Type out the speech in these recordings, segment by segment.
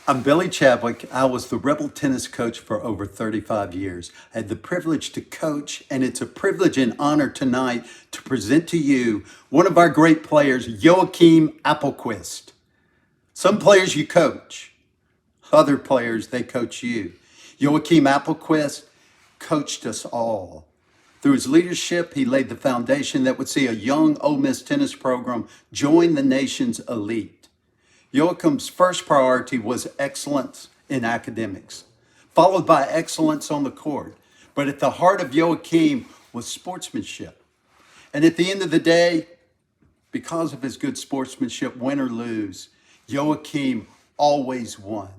I'm Billy Chadwick. I was the Rebel tennis coach for over 35 years. I had the privilege to coach, and it's a privilege and honor tonight to present to you one of our great players, Joachim Appelqvist. Some players you coach, other players, they coach you. Joachim Appelqvist coached us all. Through his leadership, he laid the foundation that would see a young Ole Miss tennis program join the nation's elite. Joachim's first priority was excellence in academics, followed by excellence on the court. But at the heart of Joachim was sportsmanship. And at the end of the day, because of his good sportsmanship, win or lose, Joachim always won.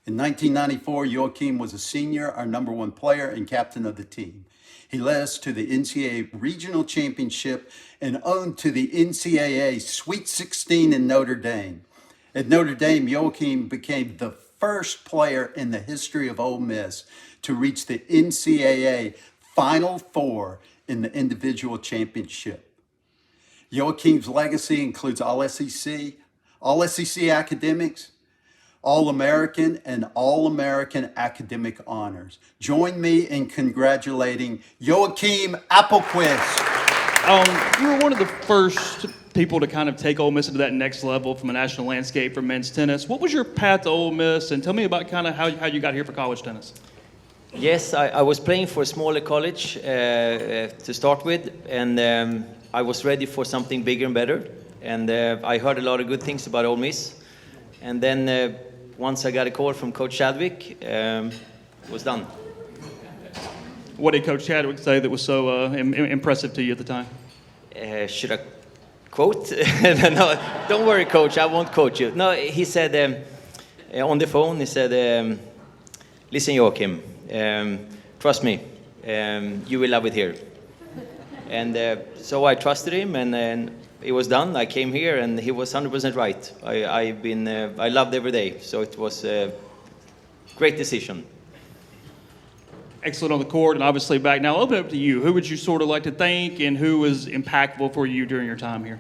In 1994, Joachim was a senior, our number one player and captain of the team. He led us to the NCAA Regional Championship and on to the NCAA Sweet 16 in Notre Dame. At Notre Dame, Joachim became the first player in the history of Ole Miss to reach the NCAA Final Four in the individual championship. Joachim's legacy includes All SEC academics, All-American, and All-American academic honors. Join me in congratulating Joachim Appelqvist. You were one of the first people to kind of take Ole Miss into that next level from a national landscape for men's tennis. What was your path to Ole Miss, and tell me about kind of how you got here for college tennis? Yes, I was playing for a smaller college to start with, and I was ready for something bigger and better. And I heard a lot of good things about Ole Miss. And then once I got a call from Coach Chadwick, it was done. What did Coach Chadwick say that was so impressive to you at the time? Should I quote? No, don't worry, Coach. I won't quote you. No, he said on the phone, he said, listen, Joachim, trust me, you will love it here. And so I trusted him, and it was done. I came here, and he was 100% right. I loved every day, so it was a great decision. Excellent on the court, and obviously back. Now, I'll open it up to you. Who would you sort of like to thank, and who was impactful for you during your time here?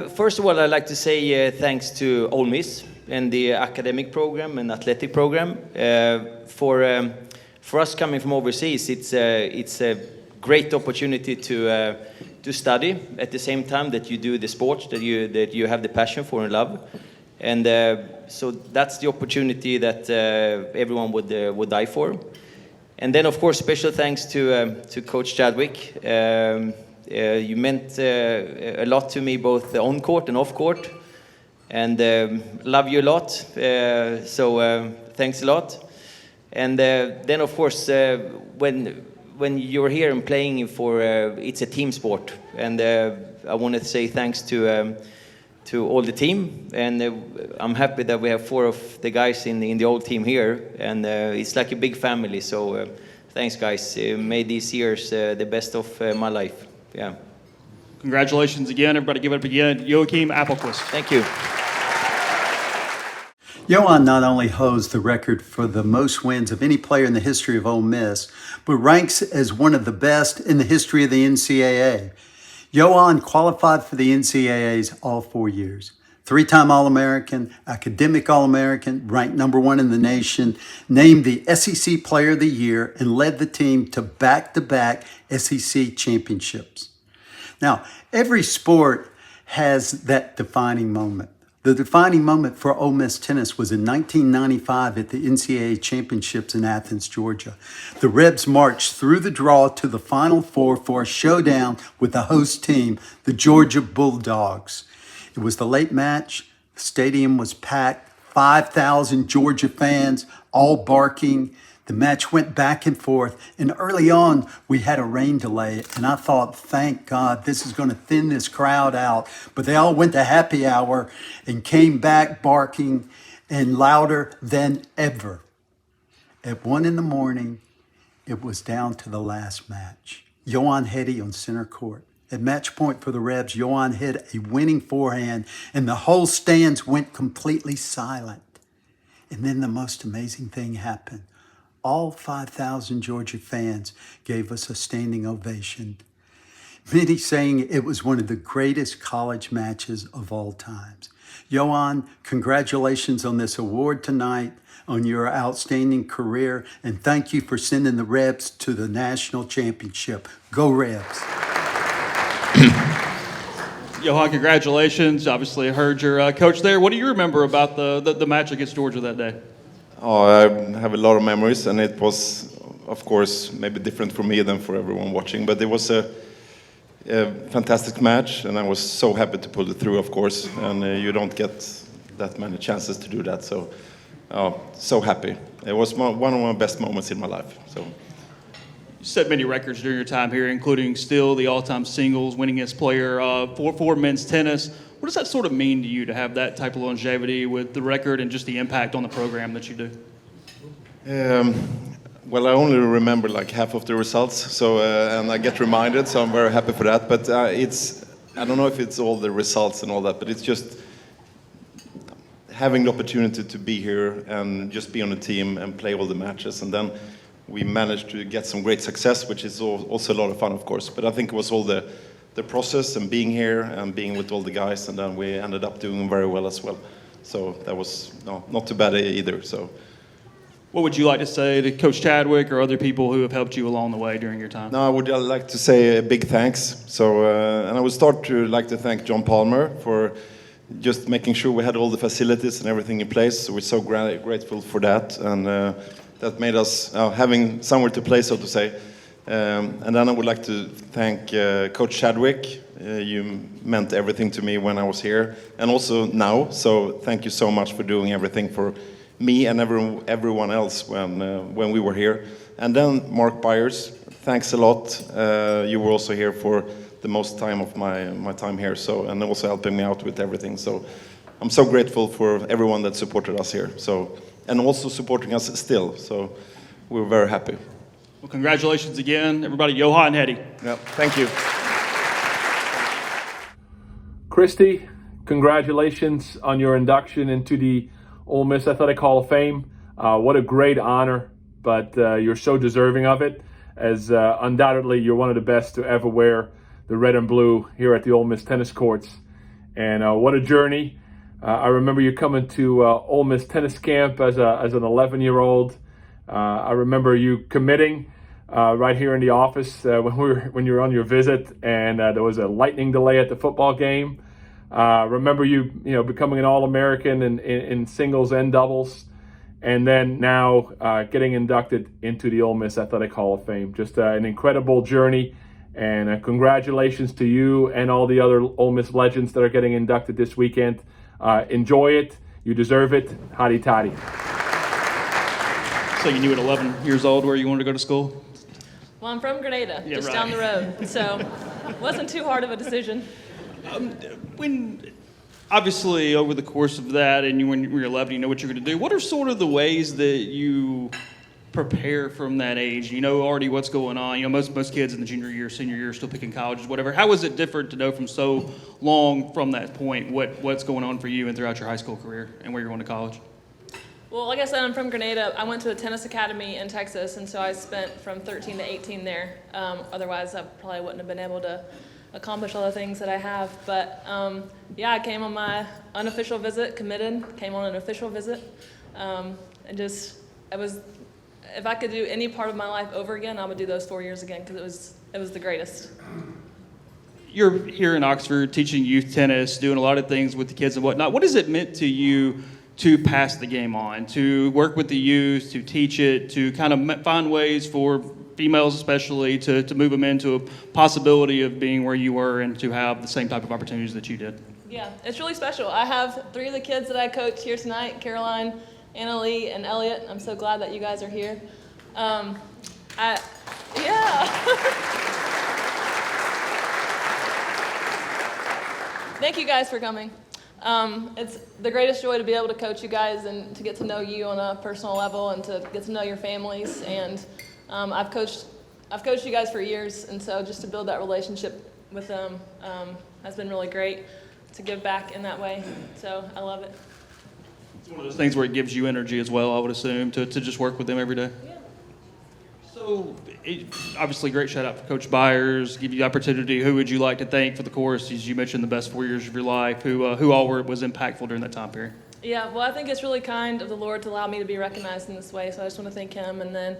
First of all, I'd like to say thanks to Ole Miss and the academic program and athletic program. For us coming from overseas, it's a great opportunity to study at the same time that you do the sport that you have the passion for and love. And so that's the opportunity that everyone would die for. And then, of course, special thanks to Coach Chadwick. You meant a lot to me, both on court and off court. And love you a lot. So thanks a lot. And then, of course, when you're here and playing for, it's a team sport. And I want to say thanks to all the team, and I'm happy that we have 4 of the guys in the old team here, and it's like a big family. So thanks, guys. May these years the best of my life. Yeah. Congratulations again, everybody. Give it up again, Joachim Appelqvist. Thank you. Johan not only holds the record for the most wins of any player in the history of Ole Miss, but ranks as one of the best in the history of the NCAA. Johan qualified for the NCAAs all 4 years. 3-time All-American, academic All-American, ranked number 1 in the nation, named the SEC Player of the Year, and led the team to back-to-back SEC championships. Now, every sport has that defining moment. The defining moment for Ole Miss tennis was in 1995 at the NCAA Championships in Athens, Georgia. The Rebs marched through the draw to the Final Four for a showdown with the host team, the Georgia Bulldogs. It was the late match. The stadium was packed, 5,000 Georgia fans, all barking. The match went back and forth, and early on, we had a rain delay, and I thought, thank God, this is going to thin this crowd out. But they all went to happy hour and came back barking and louder than ever. At 1 a.m, it was down to the last match. Johan Hede on center court. At match point for the Rebs, Johan hit a winning forehand, and the whole stands went completely silent. And then the most amazing thing happened. All 5,000 Georgia fans gave us a standing ovation. many saying it was one of the greatest college matches of all times. Johan, congratulations on this award tonight, on your outstanding career, and thank you for sending the Rebs to the national championship. Go Rebs. Johan, congratulations. Obviously, I heard your coach there. What do you remember about the match against Georgia that day? Oh, I have a lot of memories, and it was, of course, maybe different for me than for everyone watching, but it was a fantastic match, and I was so happy to pull it through, of course, and you don't get that many chances to do that, so happy. It was one of my best moments in my life. So. You set many records during your time here, including still the all-time singles, winningest player for men's tennis. What does that sort of mean to you to have that type of longevity with the record and just the impact on the program that you do? Well, I only remember like half of the results, so and I get reminded, so I'm very happy for that. But I don't know if it's all the results and all that, but it's just having the opportunity to be here and just be on a team and play all the matches, and then we managed to get some great success, which is also a lot of fun, of course. But I think it was all the process and being here and being with all the guys, and then we ended up doing very well as well. So that was not too bad either. So, what would you like to say to Coach Chadwick or other people who have helped you along the way during your time? No, I would like to say a big thanks. So, and I would start to like to thank John Palmer for just making sure we had all the facilities and everything in place. So we're so grateful for that, and that made us having somewhere to play, so to say. And then I would like to thank Coach Chadwick. You meant everything to me when I was here, and also now. So thank you so much for doing everything for me and everyone else when we were here. And then Mark Byers, thanks a lot. You were also here for the most time of my time here, so, and also helping me out with everything. So I'm so grateful for everyone that supported us here. So, and also supporting us still. So we're very happy. Well, congratulations again, everybody. Johan and Hede. Yeah, thank you. Kristi, congratulations on your induction into the Ole Miss Athletic Hall of Fame. What a great honor, but you're so deserving of it, as undoubtedly you're one of the best to ever wear the red and blue here at the Ole Miss tennis courts. And what a journey. I remember you coming to Ole Miss tennis camp as an 11-year-old. I remember you committing right here in the office when you were on your visit, and there was a lightning delay at the football game. Remember you becoming an All-American in singles and doubles, and then now getting inducted into the Ole Miss Athletic Hall of Fame. Just an incredible journey, and congratulations to you and all the other Ole Miss legends that are getting inducted this weekend. Enjoy it. You deserve it. Hotty toddy. So you knew at 11 years old where you wanted to go to school? Well, I'm from Grenada, Yeah, just right. down the road, so it wasn't too hard of a decision. When, obviously, over the course of that, and when you're 11, you know what you're going to do. What are sort of the ways that you prepare from that age? You know already what's going on. You know, most kids in the junior year, senior year are still picking colleges, whatever. How is it different to know from so long from that point what's going on for you and throughout your high school career and where you're going to college? Well, like I said, I'm from Grenada. I went to a tennis academy in Texas, and so I spent from 13 to 18 there. Otherwise, I probably wouldn't have been able to accomplish all the things that I have. But yeah, I came on my unofficial visit, committed, came on an official visit, and just, if I could do any part of my life over again, I would do those 4 years again, because it was the greatest. You're here in Oxford teaching youth tennis, doing a lot of things with the kids and whatnot. What has it meant to you to pass the game on, to work with the youth, to teach it, to kind of find ways for females especially to move them into a possibility of being where you were and to have the same type of opportunities that you did? Yeah, it's really special. I have 3 of the kids that I coach here tonight, Caroline, Anna Lee, and Elliot. I'm so glad that you guys are here. Thank you guys for coming. It's the greatest joy to be able to coach you guys and to get to know you on a personal level and to get to know your families. And I've coached you guys for years, and so just to build that relationship with them has been really great to give back in that way. So I love it. It's one of those things where it gives you energy as well, I would assume, to just work with them every day. Yeah. So So, obviously, great shout out for Coach Byers. Give you the opportunity. Who would you like to thank for the course? As you mentioned, the best 4 years of your life. Who all was impactful during that time period? Yeah, well, I think it's really kind of the Lord to allow me to be recognized in this way, so I just want to thank him. And then,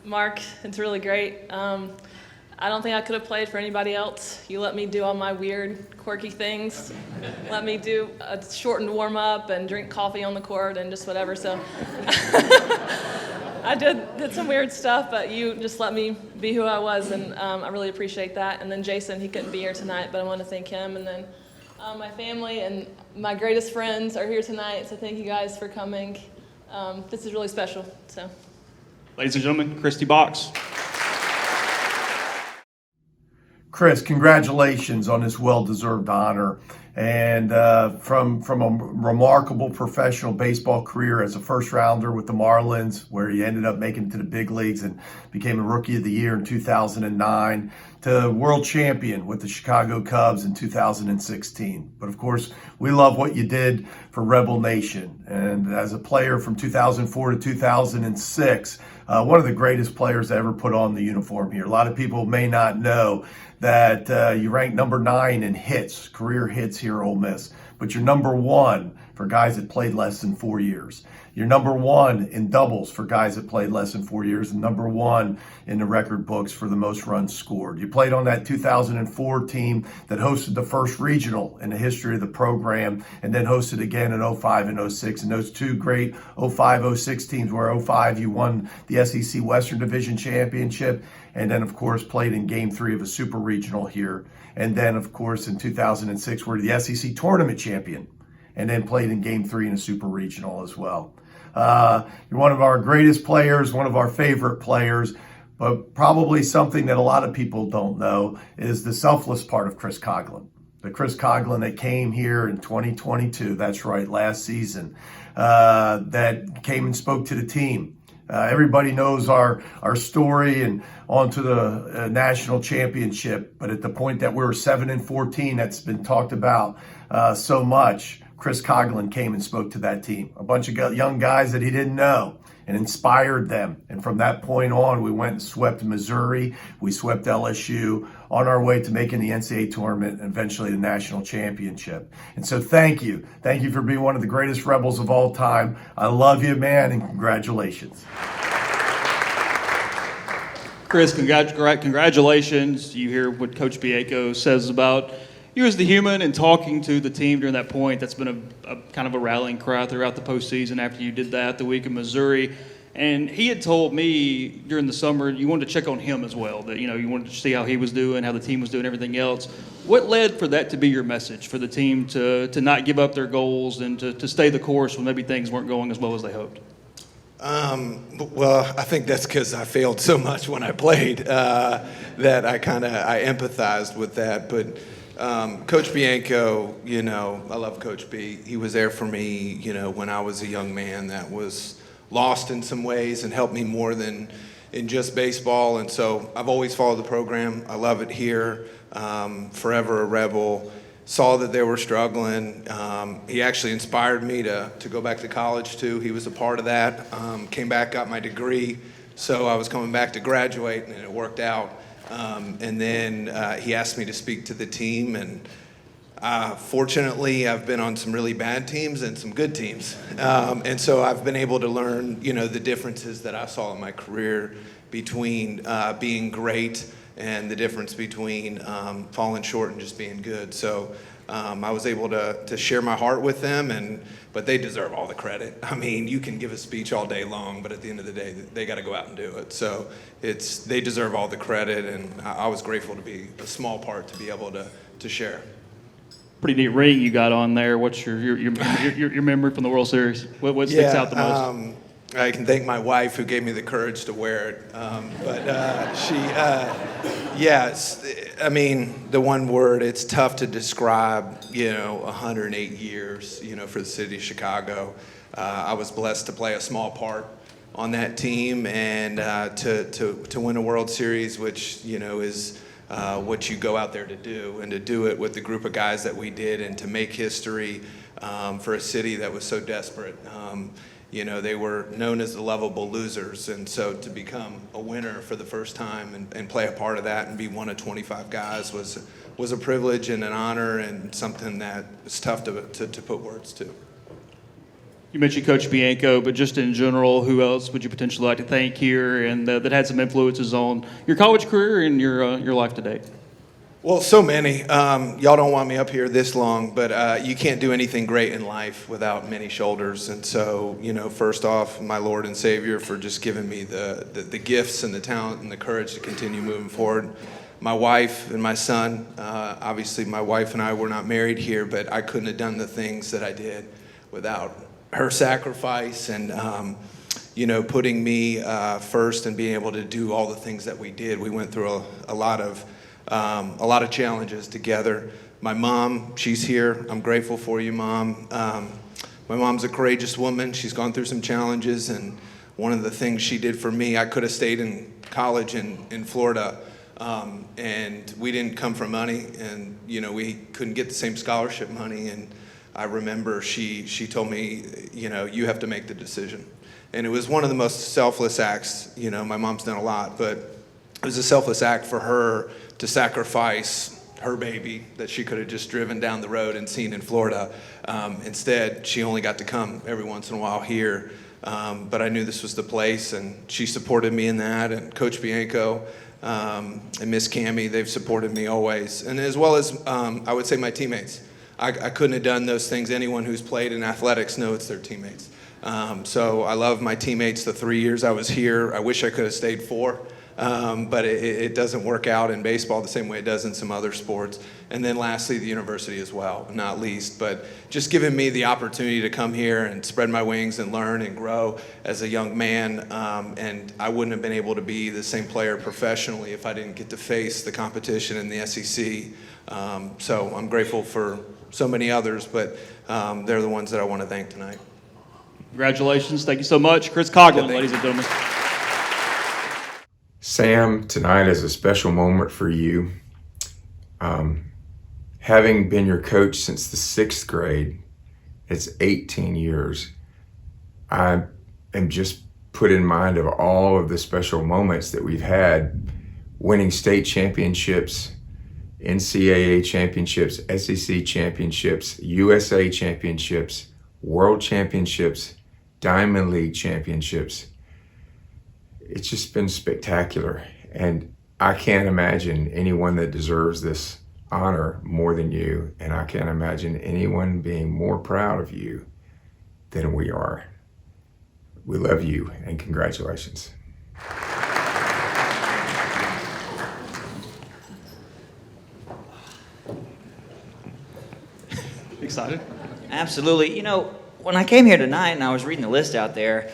Mark, it's really great. I don't think I could have played for anybody else. You let me do all my weird, quirky things. Let me do a shortened warm-up and drink coffee on the court and just whatever. So I did some weird stuff, but you just let me be who I was, and I really appreciate that. And then Jason, he couldn't be here tonight, but I want to thank him. And then my family and my greatest friends are here tonight, so thank you guys for coming. This is really special. So, Ladies and gentlemen, Kristi Boxx. Chris, congratulations on this well-deserved honor, and from a remarkable professional baseball career as a first-rounder with the Marlins, where he ended up making it to the big leagues and became a Rookie of the Year in 2009, to world champion with the Chicago Cubs in 2016. But of course, we love what you did for Rebel Nation, and as a player from 2004 to 2006, one of the greatest players to ever put on the uniform here. A lot of people may not know that you ranked number 9 in hits, career hits here at Ole Miss, but you're number 1 for guys that played less than 4 years. You're number 1 in doubles for guys that played less than 4 years, and number 1 in the record books for the most runs scored. You played on that 2004 team that hosted the first regional in the history of the program, and then hosted again in 05 and 06. And those two great 05-06 teams, where 05 you won the SEC Western Division Championship, and then of course played in Game 3 of a Super Regional here. And then of course in 2006 were the SEC Tournament Champion, and then played in Game 3 in a Super Regional as well. You're one of our greatest players, one of our favorite players, but probably something that a lot of people don't know is the selfless part of Chris Coghlan. The Chris Coghlan that came here in 2022, that's right, last season, that came and spoke to the team. Everybody knows our story and on to the national championship, but at the point that we were 7-14, that's been talked about so much. Chris Coghlan came and spoke to that team, a bunch of young guys that he didn't know, and inspired them. And from that point on, we went and swept Missouri, we swept LSU, on our way to making the NCAA tournament and eventually the national championship. And so thank you. Thank you for being one of the greatest Rebels of all time. I love you, man, and congratulations. Chris, congratulations. You hear what Coach Bianco says about you as the human, and talking to the team during that point. That's been a kind of a rallying cry throughout the postseason after you did that the week in Missouri. And he had told me during the summer you wanted to check on him as well, that you wanted to see how he was doing, how the team was doing, everything else. What led for that to be your message for the team to not give up their goals and to stay the course when maybe things weren't going as well as they hoped? Well, I think that's because I failed so much when I played that I empathized with that. But Coach Bianco, I love Coach B. He was there for me, when I was a young man that was lost in some ways and helped me more than in just baseball. And so I've always followed the program. I love it here. Forever a Rebel. Saw that they were struggling. He actually inspired me to go back to college too. He was a part of that. Came back, got my degree. So I was coming back to graduate, and it worked out. And then he asked me to speak to the team, and fortunately I've been on some really bad teams and some good teams. And so I've been able to learn, the differences that I saw in my career between being great and the difference between falling short and just being good. So I was able to share my heart with them, but they deserve all the credit. I mean, you can give a speech all day long, but at the end of the day, they got to go out and do it. So they deserve all the credit, and I was grateful to be a small part to be able to share. Pretty neat ring you got on there. What's your memory from the World Series? What sticks out the most? I can thank my wife who gave me the courage to wear it. I mean, the one word, it's tough to describe, 108 years, for the city of Chicago. I was blessed to play a small part on that team and to win a World Series, which, is what you go out there to do, and to do it with the group of guys that we did, and to make history for a city that was so desperate. You know, they were known as the lovable losers, and so to become a winner for the first time and play a part of that and be one of 25 guys was a privilege and an honor and something that is tough to put words to. You mentioned Coach Bianco, but just in general, who else would you potentially like to thank here and that had some influences on your college career and your life today? Well, so many. Y'all don't want me up here this long, but you can't do anything great in life without many shoulders. And so, you know, first off, my Lord and Savior for just giving me the gifts and the talent and the courage to continue moving forward. My wife and my son, obviously my wife and I were not married here, but I couldn't have done the things that I did without her sacrifice and, you know, putting me first and being able to do all the things that we did. We went through a lot of challenges together. My mom, she's here. I'm grateful for you, Mom. My mom's a courageous woman. She's gone through some challenges, and one of the things she did for me, I could have stayed in college in Florida, and we didn't come from money, and, you know, we couldn't get the same scholarship money, and I remember she told me, you know, you have to make the decision. And it was one of the most selfless acts. You know, my mom's done a lot, but it was a selfless act for her to sacrifice her baby that she could have just driven down the road and seen in Florida. Instead, she only got to come every once in a while here. But I knew this was the place, and she supported me in that. And Coach Bianco and Miss Cammie, they've supported me always. And as well as, I would say, my teammates. I couldn't have done those things. Anyone who's played in athletics knows it's their teammates. So I love my teammates the 3 years I was here. I wish I could have stayed 4. But it doesn't work out in baseball the same way it does in some other sports. And then lastly, the university as well, not least. But just giving me the opportunity to come here and spread my wings and learn and grow as a young man. And I wouldn't have been able to be the same player professionally if I didn't get to face the competition in the SEC. So I'm grateful for so many others, but they're the ones that I want to thank tonight. Congratulations. Thank you so much. Chris Coghlan, ladies and gentlemen. Sam, tonight is a special moment for you. Having been your coach since the 6th grade, it's 18 years. I am just put in mind of all of the special moments that we've had, winning state championships, NCAA championships, SEC championships, USA championships, world championships, Diamond League championships. It's just been spectacular, and I can't imagine anyone that deserves this honor more than you, and I can't imagine anyone being more proud of you than we are. We love you, and congratulations. Excited? Absolutely. You know, when I came here tonight and I was reading the list out there,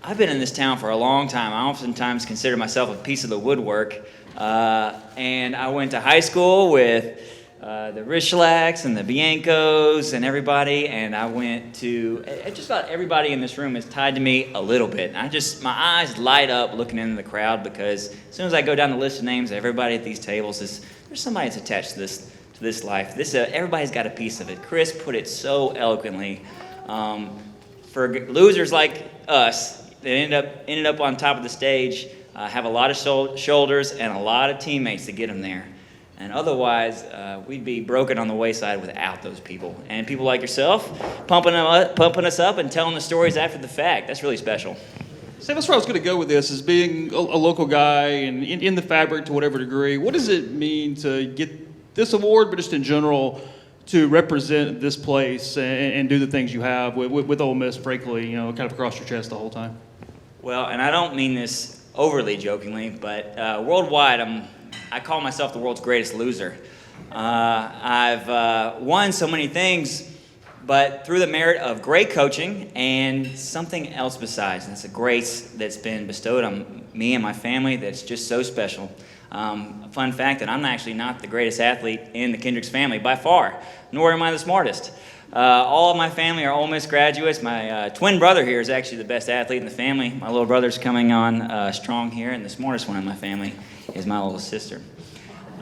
I've been in this town for a long time. I oftentimes consider myself a piece of the woodwork. And I went to high school with the Rishlaks and the Biancos and everybody, and I went to, just about everybody in this room is tied to me a little bit. And my eyes light up looking into the crowd, because as soon as I go down the list of names, everybody at these tables there's somebody that's attached to this life. Everybody's got a piece of it. Chris put it so eloquently. For losers like us that ended up on top of the stage, have a lot of shoulders and a lot of teammates to get them there. And otherwise, we'd be broken on the wayside without those people. And people like yourself pumping us up and telling the stories after the fact. That's really special. Sam, that's where I was going to go with this, is being a local guy and in the fabric to whatever degree. What does it mean to get this award, but just in general, to represent this place and do the things you have with Ole Miss, frankly, you know, kind of across your chest the whole time? Well, and I don't mean this overly jokingly, but worldwide, I call myself the world's greatest loser. I've won so many things, but through the merit of great coaching and something else besides. And it's a grace that's been bestowed on me and my family that's just so special. A fun fact that I'm actually not the greatest athlete in the Kendricks family by far, nor am I the smartest. All of my family are Ole Miss graduates. My twin brother here is actually the best athlete in the family. My little brother's coming on strong here, and the smartest one in my family is my little sister.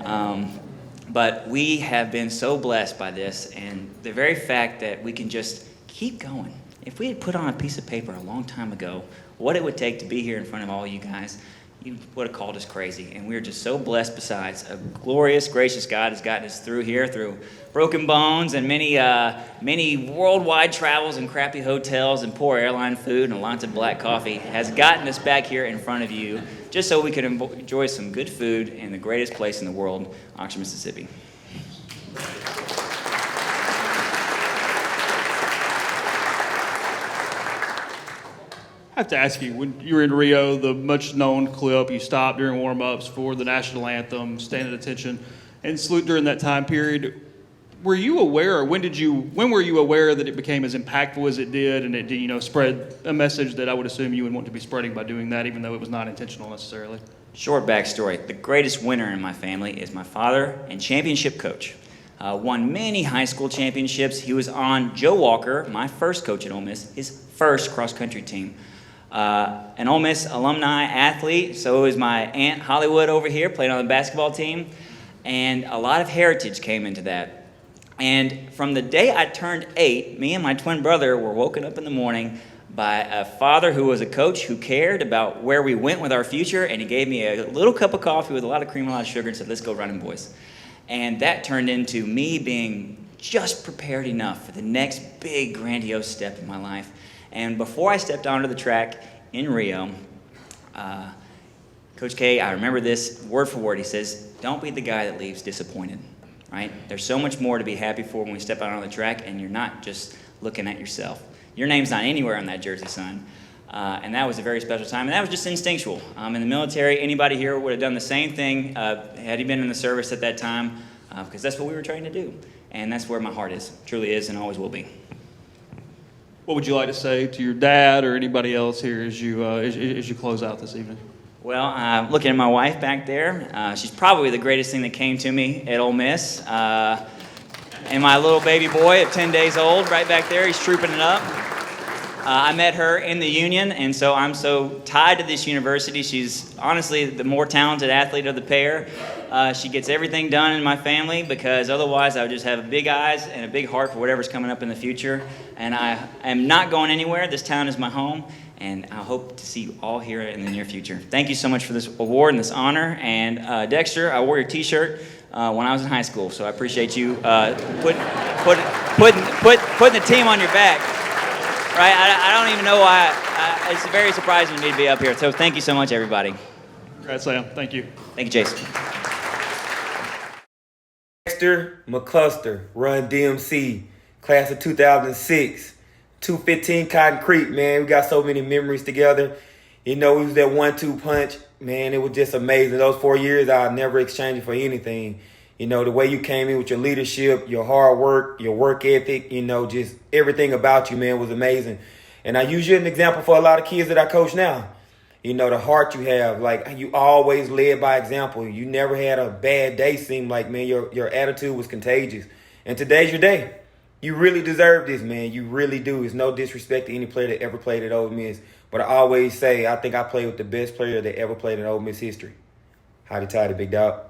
But we have been so blessed by this, and the very fact that we can just keep going if we had put on a piece of paper a long time ago what it would take to be here in front of all you guys, you would have called us crazy. And we're just so blessed besides. A glorious, gracious God has gotten us through here, through broken bones and many worldwide travels and crappy hotels and poor airline food and lots of black coffee, has gotten us back here in front of you just so we could enjoy some good food in the greatest place in the world, Oxford, Mississippi. I have to ask you, when you were in Rio, the much-known clip, you stopped during warm-ups for the national anthem, stand at attention, and salute during that time period. Were you aware, or when were you aware that it became as impactful as it did, and it did, spread a message that I would assume you would want to be spreading by doing that, even though it was not intentional necessarily? Short backstory. The greatest winner in my family is my father and championship coach. Won many high school championships. He was on Joe Walker, my first coach at Ole Miss, his first cross-country team. An Ole Miss alumni athlete, so is my Aunt Hollywood over here, played on the basketball team, and a lot of heritage came into that. And from the day I turned 8, me and my twin brother were woken up in the morning by a father who was a coach who cared about where we went with our future, and he gave me a little cup of coffee with a lot of cream and a lot of sugar and said, "Let's go running, boys." And that turned into me being just prepared enough for the next big, grandiose step in my life. And before I stepped onto the track in Rio, Coach K, I remember this word for word. He says, "Don't be the guy that leaves disappointed," right? There's so much more to be happy for when we step out on the track, and you're not just looking at yourself. Your name's not anywhere on that jersey, son. And that was a very special time, and that was just instinctual. In the military, anybody here would have done the same thing had he been in the service at that time, because that's what we were trying to do. And that's where my heart is, truly is, and always will be. What would you like to say to your dad or anybody else here as you close out this evening? Well, looking at my wife back there, she's probably the greatest thing that came to me at Ole Miss. And my little baby boy at 10 days old, right back there, he's trooping it up. I met her in the Union, and so I'm so tied to this university. She's honestly the more talented athlete of the pair. She gets everything done in my family, because otherwise I would just have big eyes and a big heart for whatever's coming up in the future. And I am not going anywhere. This town is my home, and I hope to see you all here in the near future. Thank you so much for this award and this honor. And Dexter, I wore your T-shirt when I was in high school, so I appreciate you putting the team on your back. Right? I don't even know why. It's very surprising to me to be up here. So thank you so much, everybody. Congrats, Sam. Thank you. Thank you, Jason. Dexter McCluster, run DMC, class of 2006, 215 Cotton Creek, man. We got so many memories together. We was that 1-2 punch. Man, it was just amazing. Those 4 years, I'll never exchange it for anything. The way you came in with your leadership, your hard work, your work ethic, just everything about you, man, was amazing. And I use you as an example for a lot of kids that I coach now. The heart you have, like you always led by example. You never had a bad day, seemed like, man, your attitude was contagious. And today's your day. You really deserve this, man. You really do. It's no disrespect to any player that ever played at Ole Miss. But I always say, I think I played with the best player that ever played in Ole Miss history. Howdy tidy, big dog.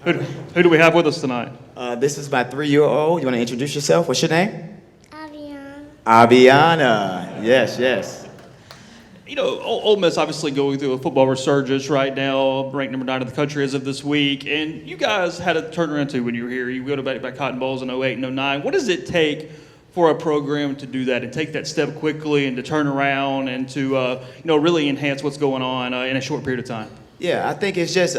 Who do we have with us tonight? This is my 3-year-old. You want to introduce yourself? What's your name? Aviana. Aviana. Yes. Ole Miss obviously going through a football resurgence right now, ranked number 9 in the country as of this week. And you guys had a turnaround too when you were here. You go to back Cotton Bowls in 08 and 09. What does it take for a program to do that and take that step quickly and to turn around and to really enhance what's going on in a short period of time? Yeah, I think it's just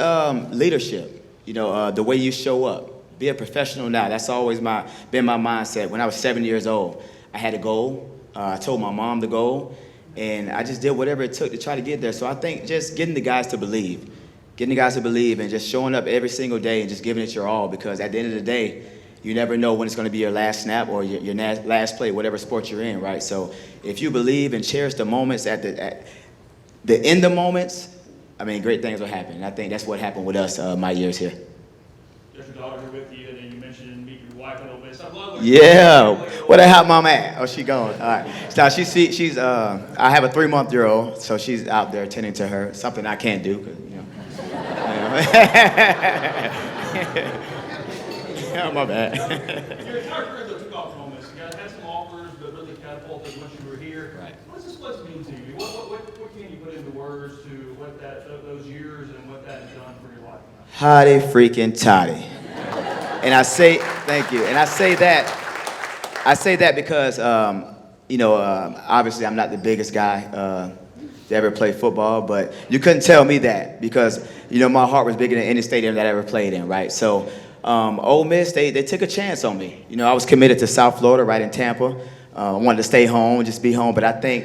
leadership. The way you show up. Be a professional now. That's always been my mindset. When I was 7 years old, I had a goal. I told my mom the goal, and I just did whatever it took to try to get there. So I think just getting the guys to believe and just showing up every single day and just giving it your all, because at the end of the day, you never know when it's going to be your last snap or your last play, whatever sport you're in, right? So if you believe and cherish the moments at the end of moments, great things will happen. And I think that's what happened with us my years here. There's your daughter here with you, and then you mentioned meeting your wife at Ole Miss. I love Yeah. Where the hot mama at? Oh, she gone. All right. So she's I have a 3-month-old, so she's out there tending to her. Something I can't do, 'cause, you know. Oh, my bad. Your entire career that took off from Ole Miss. You had some offers, but really catapulted once you were here. Right. What does this place mean to you? What can you put into words to what those years and what that has done for your life? Hotty freaking toddy. And I say, thank you. And I say that because, obviously I'm not the biggest guy to ever play football, but you couldn't tell me that because, my heart was bigger than any stadium that I ever played in, right? So, Ole Miss, they took a chance on me. I was committed to South Florida, right in Tampa. I wanted to stay home, just be home, but I think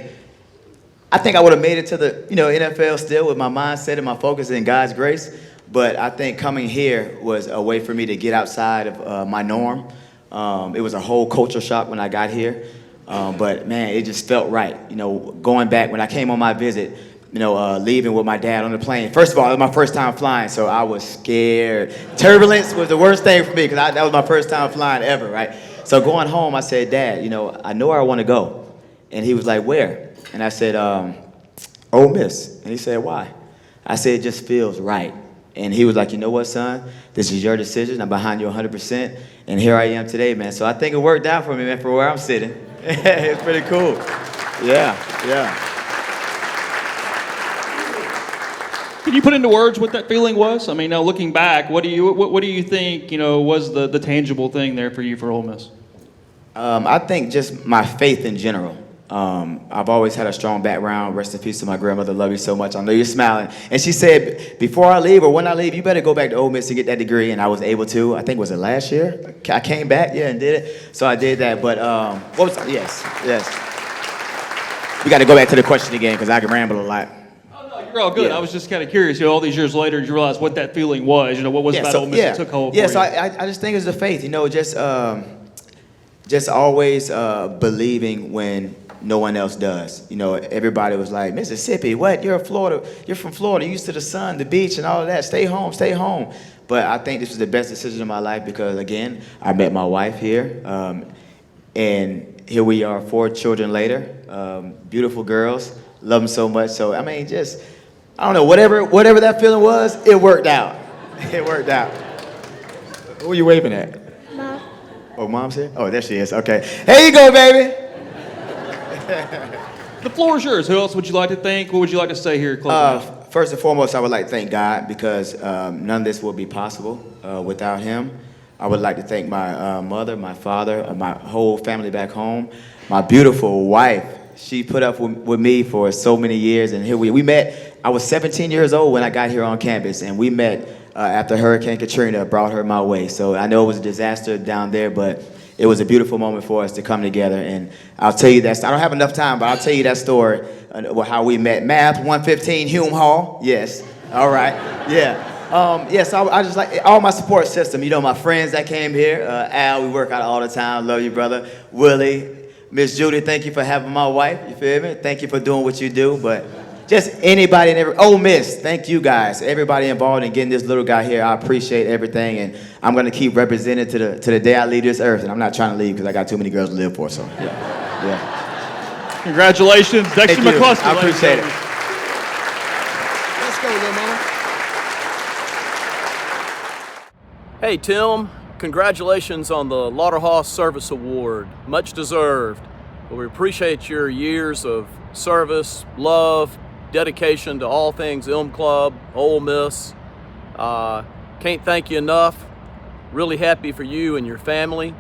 I would have made it to the, NFL still with my mindset and my focus in God's grace. But I think coming here was a way for me to get outside of my norm. It was a whole culture shock when I got here. But, man, it just felt right. Going back, when I came on my visit, leaving with my dad on the plane. First of all, it was my first time flying, so I was scared. Turbulence was the worst thing for me because that was my first time flying ever, right? So going home, I said, Dad, I know where I want to go. And he was like, where? And I said, Ole Miss. And he said, why? I said, it just feels right. And he was like, you know what, son? This is your decision. I'm behind you 100%. And here I am today, man. So I think it worked out for me, man, for where I'm sitting. It's pretty cool. Yeah. Can you put into words what that feeling was? I mean, now looking back, what do you think, was the tangible thing there for you for Ole Miss? I think just my faith in general. I've always had a strong background. Rest in peace to my grandmother. Love you so much. I know you're smiling. And she said, before I leave or when I leave, you better go back to Ole Miss to get that degree. And I was able to. I think, was it last year? I came back, and did it. So I did that. But yes. We got to go back to the question again because I can ramble a lot. Oh, no, you're all good. Yeah. I was just kind of curious. All these years later, did you realize what that feeling was? What was about Ole Miss that took hold for you? So I just think it's the faith. Just always believing when no one else does. Everybody was like, Mississippi, what? You're from Florida, you're used to the sun, the beach, and all of that. Stay home. But I think this was the best decision of my life because, again, I met my wife here. And here we are 4 children later. Beautiful girls. Love them so much. So, I mean, I don't know, whatever that feeling was, it worked out. It worked out. Who are you waving at? Mom. Oh, Mom's here? Oh, there she is. Okay. Here you go, baby. The floor is yours. Who else would you like to thank? What would you like to say here? First and foremost, I would like to thank God because none of this would be possible without him. I would like to thank my mother, my father, my whole family back home, my beautiful wife. She put up with me for so many years, and here we met. I was 17 years old when I got here on campus, and we met after Hurricane Katrina brought her my way. So I know it was a disaster down there, but it was a beautiful moment for us to come together. And I'll tell you that. I don't have enough time, but I'll tell you that story, how we met. Math 115 Hume Hall. Yes. All right. Yeah. So I just like all my support system. My friends that came here. Al, we work out all the time. Love you, brother. Willie, Miss Judy, thank you for having my wife. You feel me? Thank you for doing what you do. But just anybody and Ole Miss, thank you guys. Everybody involved in getting this little guy here. I appreciate everything, and I'm gonna keep representing to the day I leave this earth. And I'm not trying to leave because I got too many girls to live for. So yeah. Congratulations, Dexter McCluster. I appreciate it. Let's go, little mama. Hey, Tim. Congratulations on the Lauderhouse Service Award. Much deserved. Well, we appreciate your years of service, love, dedication to all things Elm Club, Ole Miss. Can't thank you enough. Really happy for you and your family.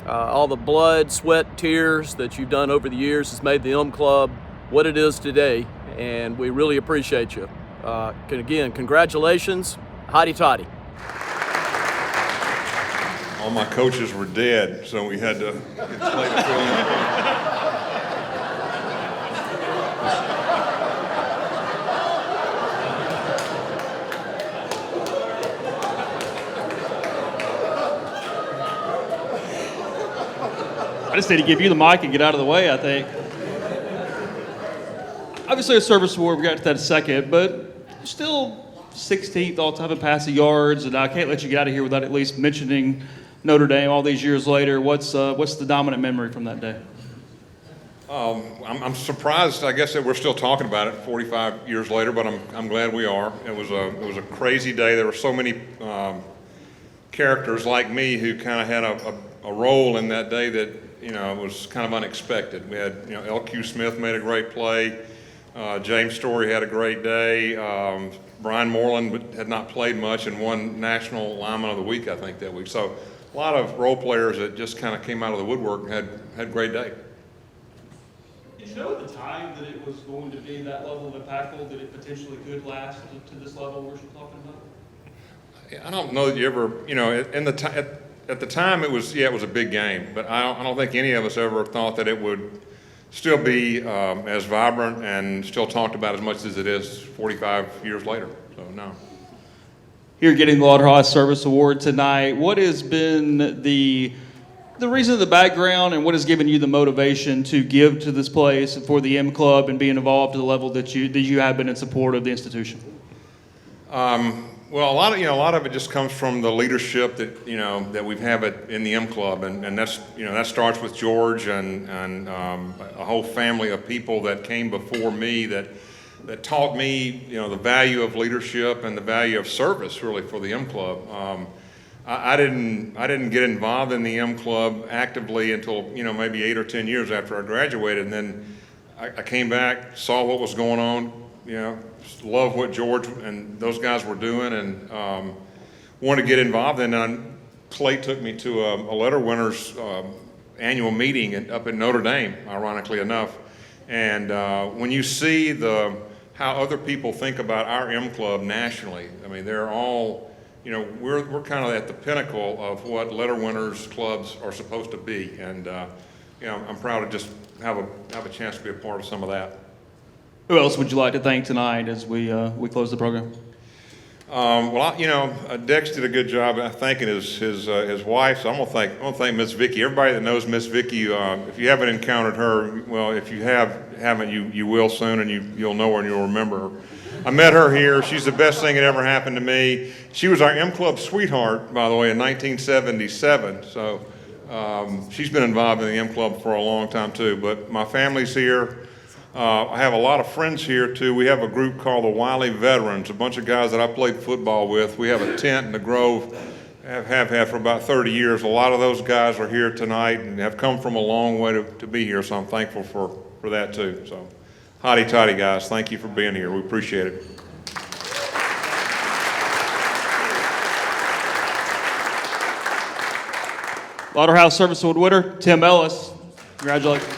All the blood, sweat, tears that you've done over the years has made the Elm Club what it is today, and we really appreciate you. Again, congratulations. Hotty toddy. All my coaches were dead, so we had to get Slade to fill in. I just need to give you the mic and get out of the way, I think. Obviously a service award, we got to that in a second, but still 16th all-time in passing yards, and I can't let you get out of here without at least mentioning Notre Dame all these years later. What's the dominant memory from that day? I'm surprised, I guess, that we're still talking about it 45 years later, but I'm glad we are. It was a crazy day. There were so many characters like me who kind of had a role in that day that, you know, was kind of unexpected. We had, you know, Ellis Smith made a great play. James Story had a great day. Brian Moreland had not played much and won National Lineman of the Week, I think, that week. So a lot of role players that just kind of came out of the woodwork and had a great day. Did you know at the time that it was going to be that level of impactful, that it potentially could last to this level we're talking about? I don't know that you ever, you know, at the time it was a big game, but I don't think any of us ever thought that it would still be as vibrant and still talked about as much as it is 45 years later. So no. You're getting the Lauderhouse Service Award tonight. What has been the reason, the background, and what has given you the motivation to give to this place and for the M Club and being involved to the level that you have been in support of the institution? Well, a lot of it just comes from the leadership that we've had in the M Club, and that's, that starts with George and a whole family of people that came before me that taught me, the value of leadership and the value of service, really, for the M Club. I didn't get involved in the M Club actively until maybe 8 or 10 years after I graduated, and then I came back, saw what was going on, loved what George and those guys were doing, and wanted to get involved. And Clay took me to a letter winners annual meeting up in Notre Dame, ironically enough. And when you see how other people think about our M Club nationally, I mean, they're all, we're kind of at the pinnacle of what letter winners clubs are supposed to be. And I'm proud to just have a chance to be a part of some of that. Who else would you like to thank tonight as we close the program? Dex did a good job thanking his wife. So I'm gonna thank Miss Vicky. Everybody that knows Miss Vicky, if you haven't encountered her, well, if you haven't, you will soon, and you'll know her and you'll remember her. I met her here. She's the best thing that ever happened to me. She was our M Club sweetheart, by the way, in 1977. So she's been involved in the M Club for a long time too. But my family's here. I have a lot of friends here too. We have a group called the Wiley Veterans, a bunch of guys that I played football with. We have a tent in the Grove, have had for about 30 years. A lot of those guys are here tonight and have come from a long way to be here, so I'm thankful for that too. So, hotty toddy guys, thank you for being here. We appreciate it. Lauderhouse Service Award winner, Tim Ellis. Congratulations.